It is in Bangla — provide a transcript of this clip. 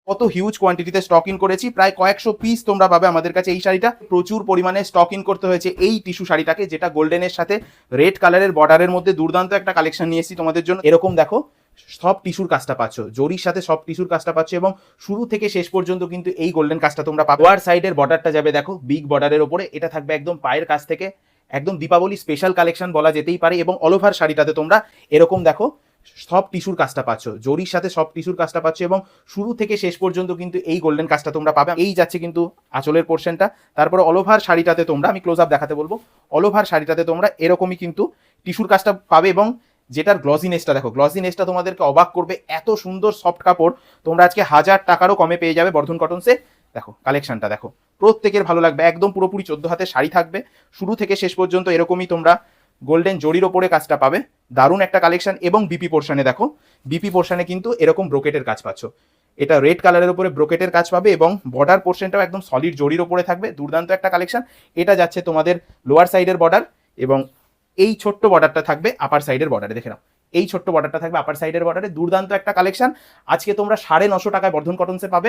কত হিউজ কোয়ান্টিটিতে স্টক ইন করেছি, প্রায় কয়েকশো পিস তোমরা পাবে আমাদের কাছে। এই শাড়িটা প্রচুর পরিমাণে স্টক ইন করতে হয়েছে এই টিস্যু শাড়িটাকে, যেটা গোল্ডেনের সাথে রেড কালারের বর্ডারের মধ্যে দুর্দান্ত একটা কালেকশন নিয়ে এসেছি তোমাদের জন্য। এরকম দেখো সব টিস্যুর কাজটা পাচ্ছ, জরির সাথে সব টিস্যুর কাজটা পাচ্ছ, এবং শুরু থেকে শেষ পর্যন্ত কিন্তু এই গোল্ডেন কাজটা তোমরা পাবে। লোয়ার সাইডের বর্ডারটা যাবে দেখো বিগ বর্ডারের ওপরে, এটা থাকবে একদম পায়ের কাছ থেকে, একদম দীপাবলি স্পেশাল কালেকশন বলা যেতেই পারে। এবং অল ওভার শাড়িটাতে তোমরা এরকম দেখো সব টিস্যুর কাজটা পাচ্ছ, জরির সাথে সব টিস্যুর কাজটা পাচ্ছ, এবং শুরু থেকে শেষ পর্যন্ত কিন্তু এই গোল্ডেন কাজটা তোমরা পাবে। এই যাচ্ছে কিন্তু আঁচলের পোর্শনটা। তারপরে অল ওভার শাড়িটাতে তোমরা, আমি ক্লোজ আপ দেখাতে বলবো, অল ওভার শাড়িটাতে তোমরা এরকমই কিন্তু টিস্যুর কাজটা পাবে। এবং যেটার গ্লসিনেসটা দেখো, গ্লসিনেসটা তোমাদেরকে অবাক করবে, এত সুন্দর সফট কাপড় তোমরা আজকে 1000 টাকারও কমে পেয়ে যাবে বর্ধন কটনসে। দেখো কালেকশনটা দেখো, প্রত্যেকের ভালো লাগবে, একদম পুরোপুরি 14 হাতের শাড়ি থাকবে, শুরু থেকে শেষ পর্যন্ত এরকমই তোমরা গোল্ডেন জরির ওপরে কাজটা পাবে, দারুণ একটা কালেকশন। এবং বিপি পোর্শনে দেখো, বিপি পোর্শনে কিন্তু এরকম ব্রোকেটের কাজ পাচ্ছ, এটা রেড কালারের উপরে ব্রোকেটের কাজ পাবে, এবং বর্ডার পোর্শনটাও একদম সলিড জরির ওপরে থাকবে, দুর্দান্ত একটা কালেকশন। এটা যাচ্ছে তোমাদের লোয়ার সাইডের বর্ডার, এবং এই ছোট্ট বর্ডারটা থাকবে আপার সাইডের বর্ডারে, দেখে নাও এই ছোট্ট বর্ডারটা থাকবে আপার সাইডের বর্ডারে, দুর্দান্ত একটা কালেকশন। আজকে তোমরা 950 টাকায় বর্ধন কটনসে পাবে।